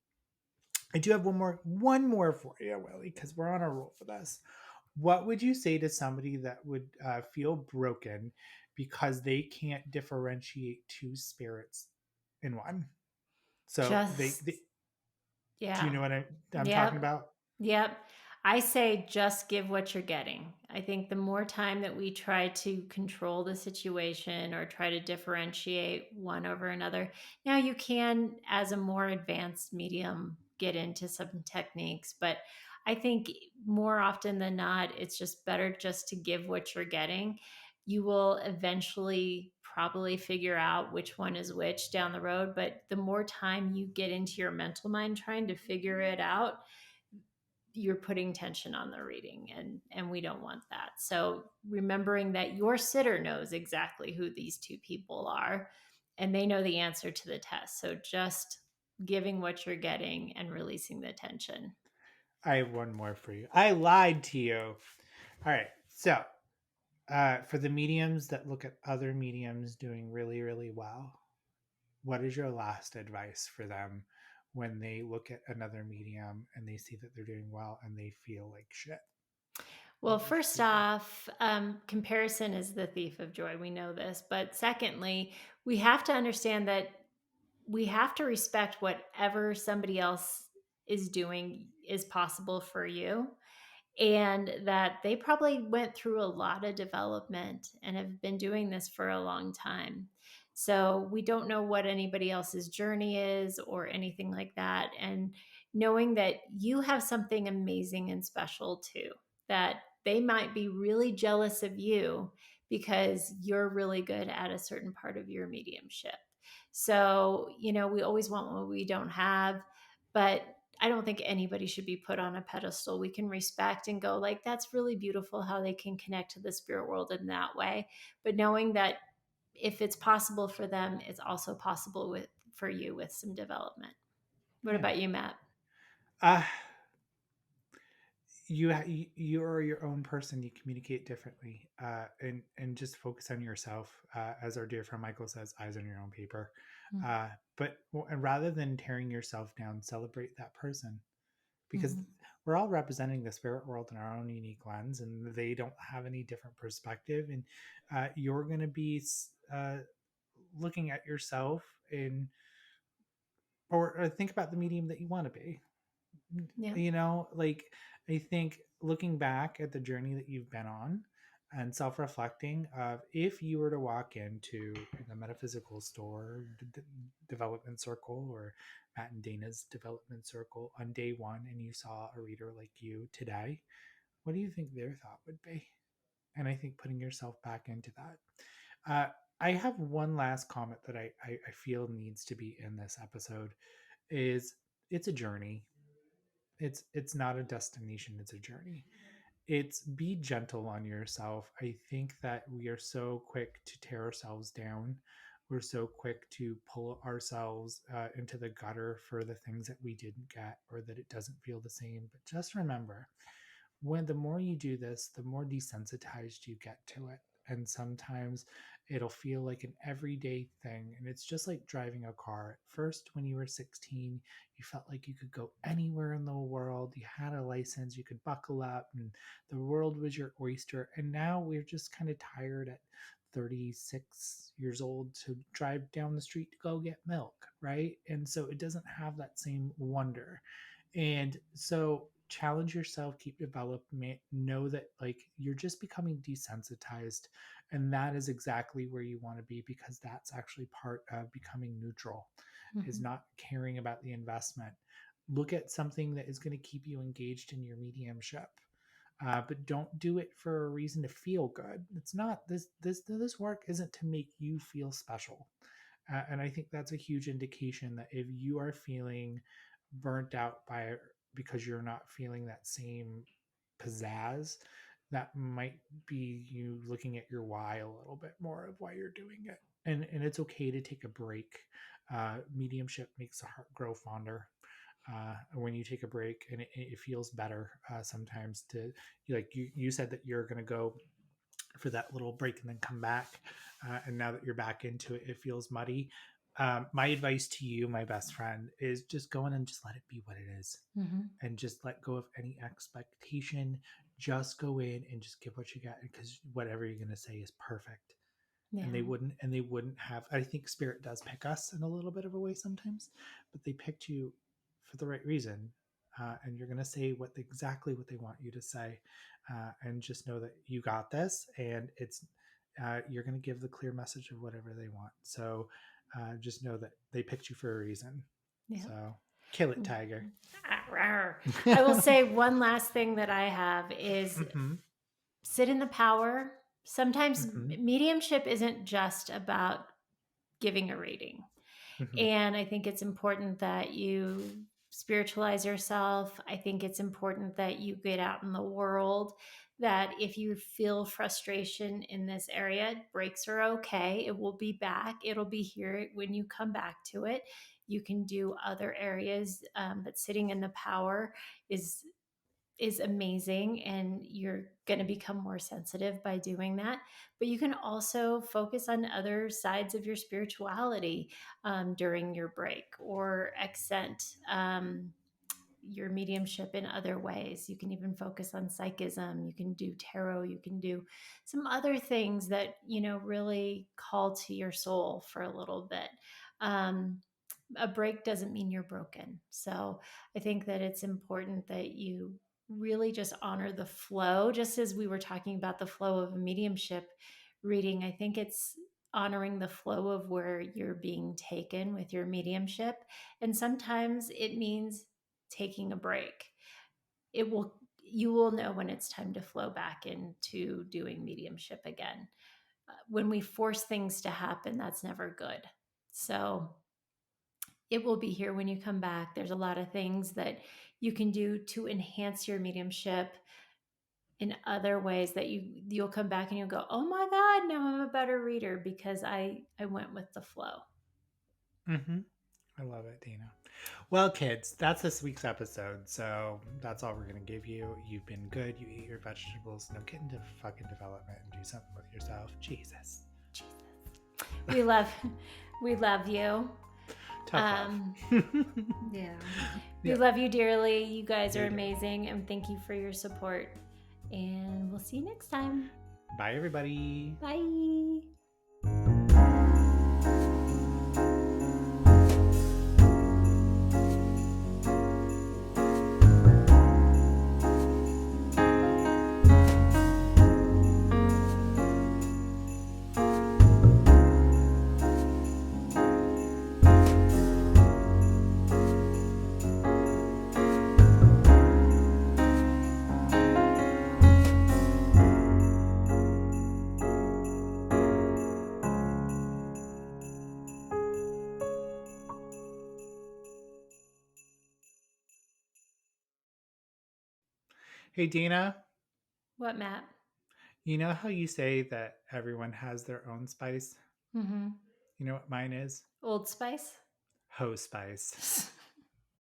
I do have one more for you, Willie, because we're on a roll for this. What would you say to somebody that would feel broken because they can't differentiate two spirits in one? So they Just, do you yeah. know what I'm talking Yep. about? Yep. I say just give what you're getting. I think the more time that we try to control the situation or try to differentiate one over another, now you can, as a more advanced medium, get into some techniques, but I think more often than not, it's just better just to give what you're getting. You will eventually probably figure out which one is which down the road, but the more time you get into your mental mind trying to figure it out, you're putting tension on the reading, and we don't want that. So remembering that your sitter knows exactly who these two people are and they know the answer to the test. So just giving what you're getting and releasing the tension. I have one more for you. I lied to you. All right. So, for the mediums that look at other mediums doing really, really well, what is your last advice for them when they look at another medium and they see that they're doing well and they feel like shit? Well, What would you first say to them? off, comparison is the thief of joy. We know this. But secondly, we have to understand that we have to respect whatever somebody else is doing is possible for you, and that they probably went through a lot of development and have been doing this for a long time. So we don't know what anybody else's journey is or anything like that. And knowing that you have something amazing and special too, that they might be really jealous of you because you're really good at a certain part of your mediumship. So, we always want what we don't have, but I don't think anybody should be put on a pedestal. We can respect and go like, that's really beautiful how they can connect to the spirit world in that way. But knowing that if it's possible for them, it's also possible for you with some development. What Yeah. about you, Matt? Uh, you are your own person. You communicate differently, and just focus on yourself. As our dear friend Michael says, eyes on your own paper. But and rather than tearing yourself down, celebrate that person because Mm-hmm. we're all representing the spirit world in our own unique lens, and they don't have any different perspective. And you're going to be looking at yourself in, or think about the medium that you want to be. Yeah. Like I think looking back at the journey that you've been on and self-reflecting of if you were to walk into the metaphysical store development circle or Matt and Dana's development circle on day one and you saw a reader like you today, what do you think their thought would be? And I think putting yourself back into that. uh, I have one last comment that I feel needs to be in this episode is it's a journey. It's not a destination, it's a journey. It's be gentle on yourself. I think that we are so quick to tear ourselves down. We're so quick to pull ourselves into the gutter for the things that we didn't get or that it doesn't feel the same. But just remember, when the more you do this, the more desensitized you get to it. And sometimes it'll feel like an everyday thing. And it's just like driving a car. At first, when you were 16, you felt like you could go anywhere in the world. You had a license, you could buckle up, and the world was your oyster. And now we're just kind of tired at 36 years old to drive down the street to go get milk, right? And so it doesn't have that same wonder. And so challenge yourself, keep development, know that like you're just becoming desensitized. And that is exactly where you want to be because that's actually part of becoming neutral, is Mm-hmm. not caring about the investment. Look at something that is going to keep you engaged in your mediumship. but don't do it for a reason to feel good. It's not this work isn't to make you feel special. And I think that's a huge indication that if you are feeling burnt out by because you're not feeling that same pizzazz, that might be you looking at your why a little bit more of why you're doing it. And it's okay to take a break. Mediumship makes the heart grow fonder. When you take a break, and it feels better sometimes to, like you said that you're going to go for that little break and then come back. And now that you're back into it, it feels muddy. My advice to you, my best friend, is just go in and just let it be what it is, Mm-hmm. and just let go of any expectation. Just go in and just give what you got, because whatever you're going to say is perfect. And Yeah. they wouldn't have, I think spirit does pick us in a little bit of a way sometimes, but they picked you for the right reason. And you're going to say exactly what they want you to say. And just know that you got this, and it's you're going to give the clear message of whatever they want. So just know that they picked you for a reason. Yeah. So kill it, tiger. I will say one last thing that I have is Mm-hmm. sit in the power. Sometimes Mm-hmm. mediumship isn't just about giving a reading. Mm-hmm. And I think it's important that you spiritualize yourself. I think it's important that you get out in the world. That if you feel frustration in this area, breaks are okay. It will be back. It'll be here when you come back to it. You can do other areas, but sitting in the power is is amazing, and you're going to become more sensitive by doing that. But you can also focus on other sides of your spirituality during your break, or accent your mediumship in other ways. You can even focus on psychism, you can do tarot, you can do some other things that, really call to your soul for a little bit. um, a break doesn't mean you're broken. So I think that it's important that you really just honor the flow, just as we were talking about the flow of a mediumship reading. I think it's honoring the flow of where you're being taken with your mediumship. And sometimes it means taking a break. You will know when it's time to flow back into doing mediumship again. When we force things to happen, that's never good. So it will be here when you come back. There's a lot of things that you can do to enhance your mediumship in other ways that you'll come back and you'll go, "Oh my god, now I'm a better reader because I went with the flow." Mm-hmm. I love it, Dina. Well, kids, that's this week's episode. So that's all we're going to give you. You've been good. You eat your vegetables. Now get into fucking development and do something with yourself. Jesus. We love we love you. Tough Um love. yeah. We Yeah. love you dearly. You guys are We do. amazing, and thank you for your support. And we'll see you next time. Bye, everybody. Bye. Hey, Dina. What, Matt? You know how you say that everyone has their own spice? Mm-hmm. You know what mine is? Old Spice? Ho spice.